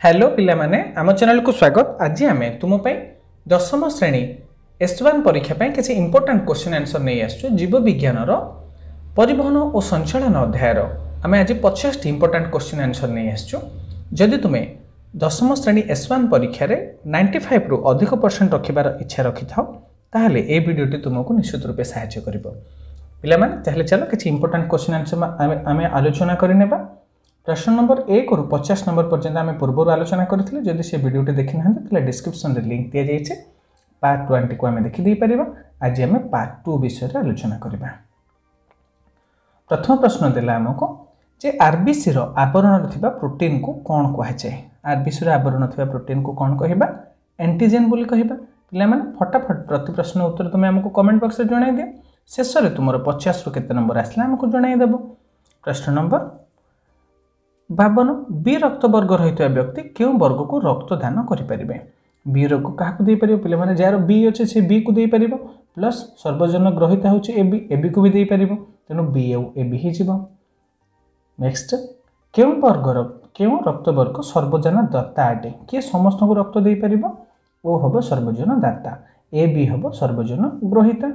Hello पिला माने आम चैनल को स्वागत। आज आम तुम दशम श्रेणी S1 परीक्षा किसी इंपोर्टेंट क्वेश्चन आंसर नहीं आसु जीव विज्ञान परिवहन और संचालन अध्यायर आम आज 50 इंपोर्टेंट क्वेश्चन आंसर नहीं आसु। जदि तुम्हें दशम श्रेणी S1 परीक्षा 95 रु अधिक % रखिबार इच्छा रखि थाओ ताहले ए वीडियोटी तुमको निश्चित रूपे सहायता करिवो। पिला माने ताहले चलो किसी इंपोर्टेंट क्वेश्चन आंसर आम आलोचना करिनेबा। प्रश्न नंबर 1 रु 50 नंबर पर्यंत आम पूर्व आलोचना करथिले। जदि से वीडियोटी देखि ना ताले डिस्क्रिप्शन रे लिंक दिया जाइछे। पार्ट 1 को आम देखि दे परिबा। आज आम पार्ट 2 विषय रे आलोचना करिबा। प्रथम प्रश्न देला हमको जे आरबीसी रो आवरण रे थिबा प्रोटीन को कोन कहै छै। आरबीसी रो आवरण थिबा प्रोटीन को कोन कहिबा? एंटीजन बोली कहिबा। पिला माने फटाफट प्रति प्रश्न उत्तर तुमे हमको कमेंट बॉक्स रे जणाई दे। शेष रे तुमरो 50 रु केते नंबर आसला हमको जणाई देबो। प्रश्न नंबर 52 बी रक्त वर्ग रहित व्यक्ति क्यों वर्ग को रक्तदान करें? बी रोग क्या दे पार पे जार बी अच्छे से बी को दे पार प्लस सर्वजन ग्रहिता हूँ ए को भी दे पार तेणु बी ए बी हो। नेक्स्ट क्यों वर्गर क्यों रक्त वर्ग सर्वजन दाता अटे? किए समस्त को रक्त दे पार ओ हम सर्वजन दाता ए बी हम सर्वजन ग्रहिता।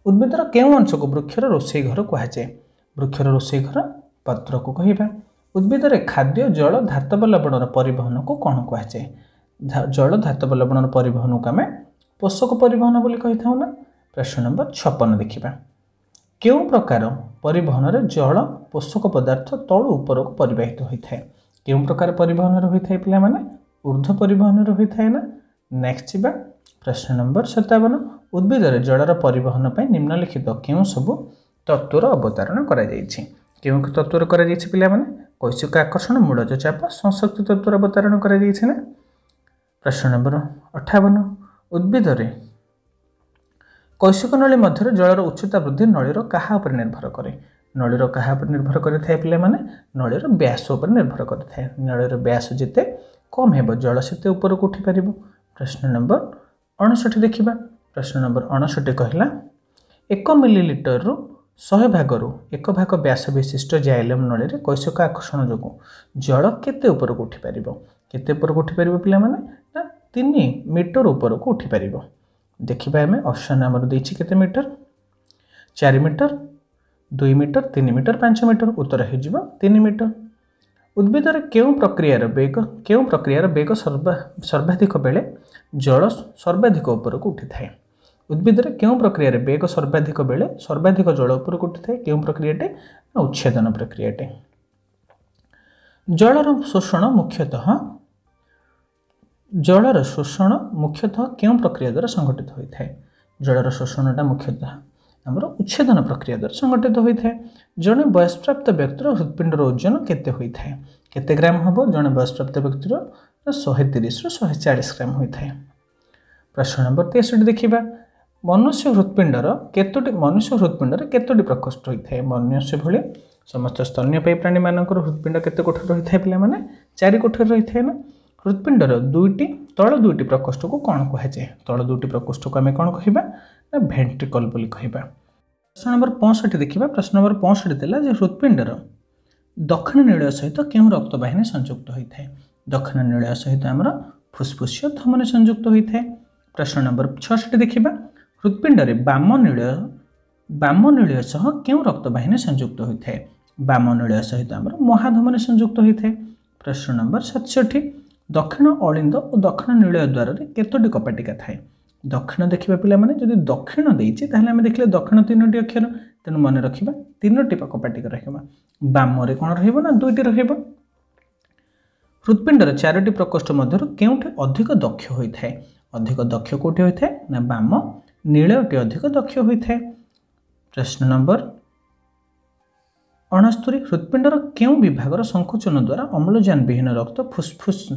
उद्भिदर क्यों अंश को वृक्षर रोषे घर कहुए? वृक्षर रोषे घर पत्र को कहिबा। उद्भिदर खाद्य जल धातव लवणर परिवहन को कौन कहुए? जल धातव लवणर परिवहन को आम पोषक परिवहन बोली कही था ना। प्रश्न नंबर 56 देखिबा। क्यों प्रकार परिवहन रे जल पोषक पदार्थ तलु ऊपर को परिवाहित होता है? क्यों प्रकार परिवहन होता है पिला माने? ऊर्ध्व परिवहन होता है ना। नेक्स्ट जीवा प्रश्न नंबर 57। उद्भिदर जलर परिवहन पर निम्नलिखित क्यों सब तत्वर अवतारण करा जायछि? क्यों तत्वर करा जायछि पिला माने? कैशिक आकर्षण मूलज चाप संशक्ति तत्वर अवतारण करा जायछि ना। प्रश्न नंबर 58। उद्भिदरे कैशिक नली मध्य जलर उच्चता वृद्धि नलीर कहा पर निर्भर करे? नलीर कहा पर निर्भर करे पिला माने? नलीर व्यास पर निर्भर करे। नलीर व्यास जिते कम हेबो जल सेते ऊपर को उठी परिबो। प्रश्न नंबर 59 देखिबा। प्रश्न नंबर 59 कहला 1 मिलीलीटर रु 100 भागरू 1 भाग व्यास विशिष्ट जाइलम नली रे कैशिक आकर्षण जो जल केते ऊपर को उठी पारिबो? केते ऊपर को उठी पारिबो पिला माने? ना 3 मीटर ऊपर को उठी पारिबो। देखिबा हमें ऑप्शन हमर देछि केते metre? 4 metre 2 metre 3 metre 5 metre. उत्तर हे जिवो 3 मीटर। उद्भिदर क्यों प्रक्रियार वेग सर्वाधिक बेले जल सर्वाधिक ऊपर को उठी थाए? उद्भिदर क्यों प्रक्रिया वेग सर्वाधिक बेले सर्वाधिक जल ऊपर को उठी थाए? क्यों प्रक्रियाटे? उच्छेदन प्रक्रियाटे। जलर शोषण मुख्यतः क्यों प्रक्रिया द्वारा संघटित होता है? जलर शोषणटा मुख्यतः आमर उच्छेदन प्रक्रिया द्वारा संघटित होता है। जड़े वयस्प्राप्त व्यक्तिर हृत्पिंडर ओजन केते होता है? केते ग्राम हम? जड़े वयस्प्राप्त व्यक्तिर 130 रु 140 ग्राम होता है। प्रश्न नंबर 63 देखिबा। मनुष्य हृत्पिंडर केतोटी प्रकोष्ठ होता है? मनुष्य भली समस्त स्तन्यपायी प्राणी मानकर हृत्पिंड केते कोठरी रही है पिला माने? 4 कोठरी रही है ना। हृत्पिंडर तल दुईटी प्रकोष्ठ को कौन कहुए? तल दुईटी प्रकोष्ठ को आम कौन कहबा? ना भेंट्रिकल बोली कहबा। प्रश्न नंबर 65 देखिबा। प्रश्न नंबर 65 देला जे हृत्पिंडर दक्षिण नीलय सहित क्यों रक्तवाहिनी संयुक्त होता है? दक्षिण नीलय सहित आमर फुस्फुसीय धमनी संयुक्त होता है। प्रश्न नंबर 66 देखिबा। हृत्पिंडरे बाम नीलय सह क्यों रक्तवाहिनी संयुक्त होता है? बाम नीलय सहित आमर महाधमनी संयुक्त होता है। प्रश्न नंबर 67। दक्षिण अलिंद और दक्षिण नीलय द्वार केतोटी कपाटिका थाए? दक्षिण देखिबा पिला माने जदि दक्षिण देइछि ताहले हम देखले दक्षिण 3टी अक्षर तेनु मन रखिबा 3टी कपाटिका रखिबा। बाम रे कोन रहइबो? ना 2टी रहइबो। हृत्पिंडर 4टी प्रकोष्ठ मध्य केउठी अधिक दक्ष होइथाय? अधिक दक्ष कोठी होइथाय? ना बाम नीलयटी अधिक दक्ष होइथाय। प्रश्न नंबर 69। हृत्पिंडर क्यों विभागर संकोचन द्वारा अम्लजान विहीन रक्त फुस्फुस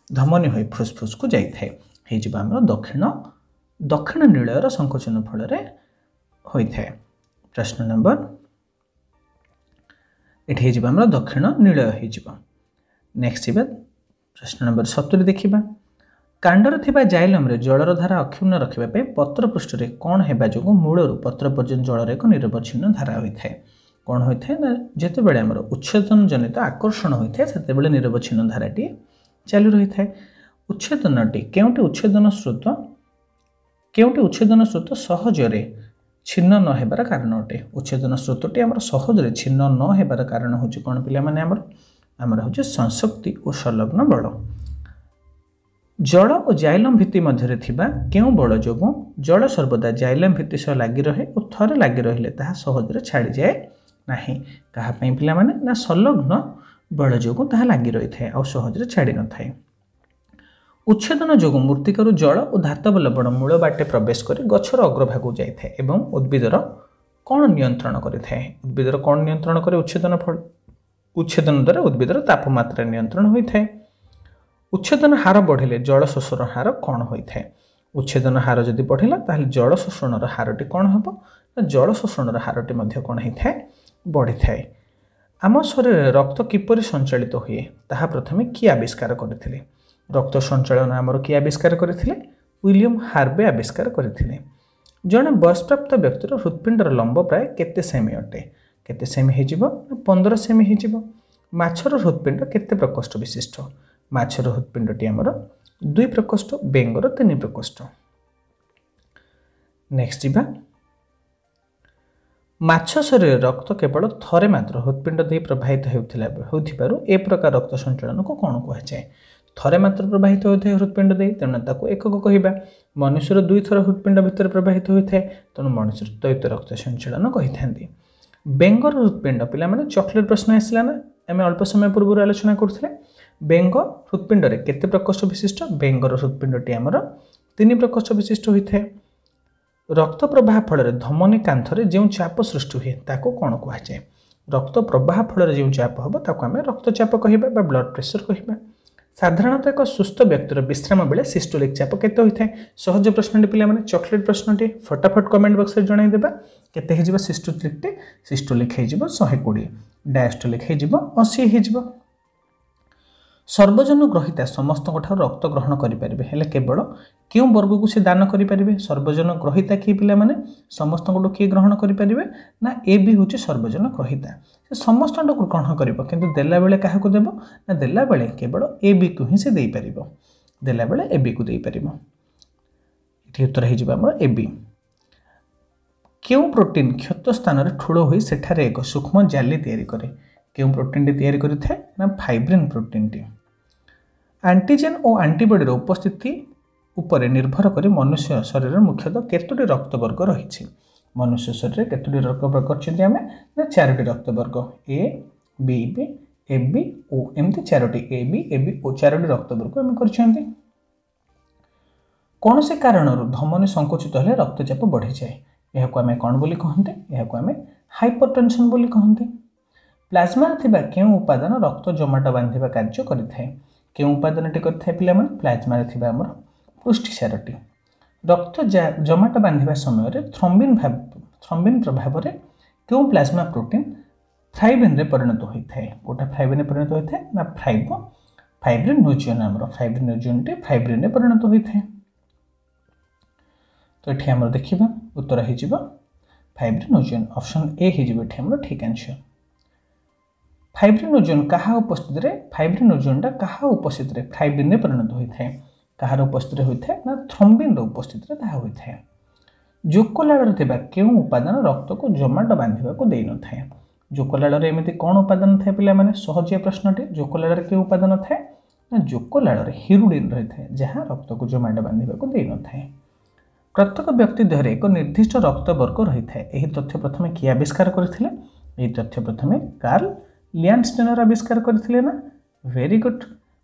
धमनी हो फुस्फुस को जाइए? दक्षिण नीलयर संकोचन फल होता है। प्रश्न नंबर ये दक्षिण नीलय हो। नेक्स्ट प्रश्न नंबर 70 देखिबा। कांडर थिबा जाइलम रे जलर धारा अक्षुण्ण रखिबा पे पत्र पृष्ठ रे कोन हेबा जोगु मूलरु पत्र पर्यंत जलर एक निरवच्छिन्न धारा होइथाय? कौन होता है ना जितेबाला आमर उच्छेदन जनित आकर्षण होता है से निरवच्छिन्न धाराटी चालू रही है। उच्छेदनटी केउटी उच्छेदन स्रोत सहजरे छिन्न न हेबार कारण अटे। उच्छेदन स्रोतटी आमर सहजरे छिन्न न हेबार कारण होची कौन पिला माने आमर होची संशक्ति और संलग्न बल। जल और जाइलम भित्ति मध्य थिबा केउ बल जोगु जल सर्वदा जाइलम भित्ति सह लागि रहे और थरे लागि रहिले ताहा सहजरे छाड़ी जाए नाही। कहा पई पिला माने ना संलग्न बल जोगु ताहा लागि रही थाए और सहजरे छाड़ी न थाए। उच्छेदन जोगु मूर्तिकार जल और धातव लवण मूल बाटे प्रवेश कर गछर अग्रभाग जाए एवं उद्भिदर कौन नियंत्रण करें। उद्भिदर कौन नियंत्रण करे उच्छेदन द्वारा उद्भिदर तापमात्रा नियंत्रण होता है। उच्छेदन हार बढ़िले जल शोषण हार कौन होता है। उच्छेदन हार जदि बढ़िला ताहले जल शोषण हारटी कौन हम जल शोषण हारटी कौन होता है बढ़ी थाए। आम शरीर रक्त किपरि संचालित हुए ताहा प्रथमे किए आविष्कार करथिले। रक्त संचालन आमर किए आविष्कार करथिले विलियम हार्वे आविष्कार करथिले। जड़े बयस्प्राप्त व्यक्तिर हृत्पिंडर लंब प्राय केते सेमी अटे। केते सेमी हेजिबो 15 सेमी हेजिबो। माछर हृत्पिंड केते प्रकोष्ठ विशिष्ट। माछर हृत्पिंडटी आमर 2 प्रकोष्ठ बेंगर 3 प्रकोष्ठ। नेक्स्ट जीवा माछ शरीर रक्त केवल थरे मात्र हृत्पिंड दे प्रवाहित होउथिबारु ए प्रकार रक्त संचालन को कौन कहुए। थरे मात्र प्रवाहित होता है हृत्पिंड दे तेणु ताको एकक कहवा। मनुष्यर 2 थर हृत्पिंड भितर प्रवाहित होता है तेणु मनुष्य द्वैत रक्त संचालन कही था। बेंगर हृत्पिंड पिला माने चॉकलेट प्रश्न आसला ना आम अल्प समय पूर्व आलोचना करथिले। बेंग हृत्पिंड रे केते प्रकोष्ठ विशिष्ट। बेंगर हृत्पिंडटी आमर 3 प्रकोष्ठ विशिष्ट होता है। रक्त प्रवाह फल धमनी कांथरे जो चाप सृष्टि हुए ताको कौन कहुए। रक्त प्रवाह फल जो चाप हम ताको आम रक्तचाप कहवा ब्लड प्रेशर कहवा। साधारणतः एक सुस्थ व्यक्तिर विश्राम बेले सिस्टोलिक चाप केते होता है। सहज प्रश्नटी पिला माने चॉकलेट प्रश्नटी फटाफट कमेंट बॉक्स रे जणाई देबा केते हे जिवो सिस्टोलिक हे जिवो 120 डायस्टोलिक हे जिवो 80 हे जिवो। सर्वजन ग्रहिता समस्त रक्त ग्रहण करें हेले केवल क्यों वर्ग को से दान करें। सर्वजन ग्रहिता किए पिला माने समस्त किए ग्रहण करें ना ए भी हूँ सर्वजन ग्रहिता से समस्त ग्रहण कर किंतु देला बेले क्या देव ना देला बेले केवल ए बी को ही से दे पार देला बेले ए बी को दे पार। ये उत्तर हो ए बी। क्यों प्रोटीन क्षत स्थान में ठूल हो सेठारे एक सूक्ष्म जाली तैयारी करे। क्यों प्रोटीन टी तैयारी करें ना फाइब्रिन प्रोटीन टी। एंटीजेन और एंटीबॉडी उपस्थिति उपरे निर्भर कर मनुष्य शरीर मुख्यतः केतोटी रक्तवर्ग रही। मनुष्य शरीर केतोटी रक्तवर्ग अच्छे आम ना 4टी रक्तवर्ग A B B A B O एमती 4टी ए बी ओ 4टी रक्तवर्ग आम कर। कौन से कारण धमनी संकुचित हेले रक्तचाप बढ़ी जाए यह आम कौन बोली कहते यह आम हाइपरटेंशन बोली कहते। प्लाज्मा थिबा केउ उपादान रक्त जमाट बांधिबा कार्य करिथाय। केउ उपादानटी करिथाय पिला माने प्लाज्मा रे थिबा हमर पुष्टिसारटी। रक्त जमाट बांधिबा समय रे थ्रोम्बिन प्रभाव रे केउ प्लाज्मा प्रोटीन फाइब्रिन रे परिणत होइथाय। कोटा फाइब्रिन रे परिणत होइथाय ना फाइब्रिनोजेन हमर फाइब्रिनोजेनटी फाइब्रिन रे परिणत होइथाय। तो एठी हमर देखिबा उत्तर हे जिवो फाइब्रिनोजेन। ऑप्शन ए हे जिवो एठी हमर ठीक आंसर। फाइब्रिनोजेन कहा उपस्थित रे फाइब्रिनोजेनटा कहा उपस्थित रे फाइब्रिन रे परिणत होइथाय। कहार उपस्थित होइथाय ना थ्रोम्बिन रे उपस्थित रे ताहा होइथाय। जोकोलाड़ रे थिबा केउ उपादान रक्त को जमाट बांधिबा को देइ न थाय। जोकोलाड़ रे एमिति कोन उपादान थाय पिला माने सहजिया प्रश्नटी। जोकोलाड़ रे केउ उपादान थाय ना जोकोलाड़ रे हिरुडिन रहिथाय जहां रक्त को जमाट बांधिबा को देइ न थाय। प्रत्येक व्यक्ति देहरे एक निर्दिष्ट रक्तवर्ग रही है। यही तथ्य प्रथमे किए आविष्कार करथिले। यही तथ्य प्रथमे कार्ल लियानस्टेनर आविष्कार करथिले ना। वेरी गुड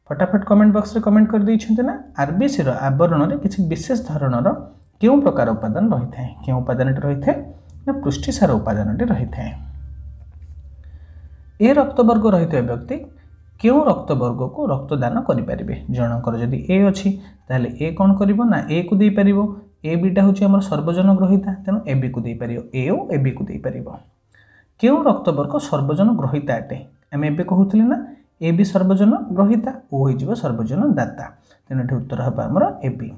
फटाफट कमेंट बॉक्स रे कमेंट कर दैछन्ते ना। आरबीसी रो आवरण रे किछि विशेष धरणर केउ प्रकार उपादान रही है। केउ उपादानटी रही है ना पुष्टिसार उपादानटी रही है। ए रक्तवर्ग रहित व्यक्ति केउ रक्तवर्ग को रक्तदान करिपारिबे। जनकर जदि ए अछि ताले ए कोन करिवो ना ए को दे पारिबो। ए बीटा हूँ आम सर्वजन ग्रहिता तेणु ए बी को दे पार ए ओ ए बी को दे पार। क्यों रक्तवर्ग सर्वजन ग्रहिता अटे आम एबे कहूले ना ए बी सर्वजन ग्रहिता ओ हो सर्वजन दाता तेणु ये उत्तर हम आमर ए बी।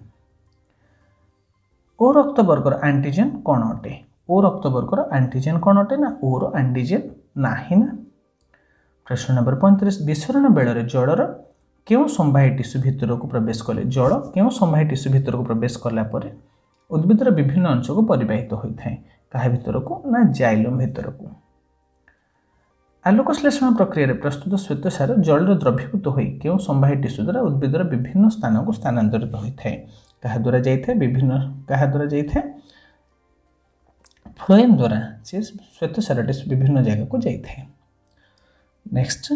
ओ रक्तवर्गर एंटीजेन कौन अटे। ओ रक्तवर्गर एंटीजेन कौन अटे ना ओ रो एंटीजेन नाही ना। प्रश्न नंबर 35 विसरण बेलरे जलर केउं संवाही टिश्यू भितर को प्रवेश कले जल केउं संवाही टिश्यू भितर को प्रवेश कला परे उद्भिदर विभिन्न अंश को परिवाहित होता है कहा भितर को ना जाइलम भितर को। आलोकश्लेषण प्रक्रिया प्रस्तुत श्वेतसार जल द्रवीभूत हो केउं संवाही टिश्यू द्वारा उद्भिदर विभिन्न स्थान को स्थानांतरित होता है क्या द्वारा जाइए विभिन्न क्या द्वारा जाइए फ्लोएम द्वारा से श्वेतसार विभिन्न जगह को जाइए। नेक्स्ट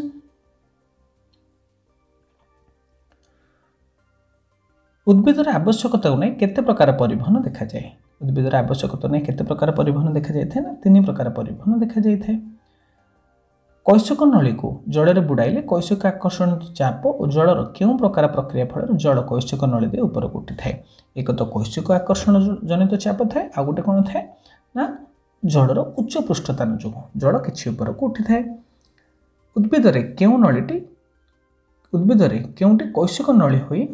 उद्भिदर आवश्यकता नहीं केते प्रकार परिवहन देखा जाए उद्भिदर आवश्यकता नहीं केते प्रकार परिवहन देखा जाए ना 3 प्रकार परिवहन देखा जाए। कैशक नली को जल बुड़ाइले कैशक आकर्षण चाप और जलर क्यों प्रकार प्रक्रिया फल जल कैशक नली दे ऊपर को उठी थाए एक तो कैशक आकर्षण जनित चाप थाए आ गोटे कौन थाए ना जलर उच्च पृष्ठतान जो जल किछि ऊपर को उठी थाए। उद्भिदरे क्यों नलीटी उद्भिदरे क्योंटी कैशक नली होई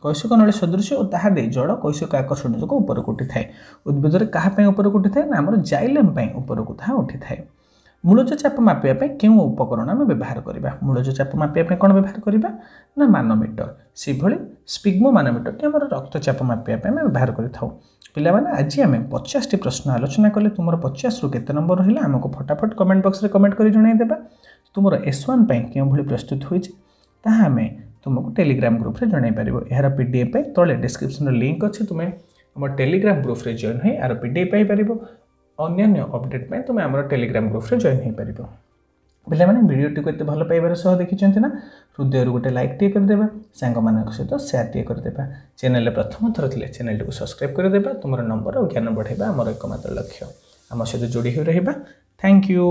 कैशक नली सदृश और ताहा दे जल कैशक आकर्षण जो ऊपर को उठी थाए। उद्भिदरे कहा पे ऊपर को उठी थाए ना हमर जाइलम पे ऊपर को था उठी थाए। मूलज चाप मापिया क्यों उपकरण आम व्यवहार करवा मूलज चाप मापिया कौन व्यवहार करवा ना मानोमीटर से भली स्पिग्मो मानोमीटर कि आम रक्तचाप मापिया व्यवहार करें। पिलामाने आज आम 50 प्रश्न आलोचना कले तुम 50 रु केते नंबर रहा आमको फटाफट कमेंट बॉक्स रे कमेंट कर जनईदेवा तुम S1 क्यों भली प्रस्तुत होती आम तुमको टेलीग्राम ग्रुप रे जन पार यार पीडीएफ तले डिस्क्रिप्शन लिंक अच्छे तुम्हें आम टेलीग्राम ग्रुप रे जॉइन हो यार पीडीएफ पाइपर अन्य अपडेट में तुम आम टेलीग्राम ग्रुप रे जॉइन हो पार। पिलामाने वीडियोटी को एत भल पाइबार सह देखिं ना हृदय गोटे लाइक टे करदेबा सांग मान सहित शेयर टे करदेबा चैनल प्रथम थर थे चैनल को सब्सक्राइब करदेबा तुम नंबर और ज्ञान बढ़ाइबा आमर एकमात्र लक्ष्य आम सहित जोड़ी हो रहिबा। Thank you.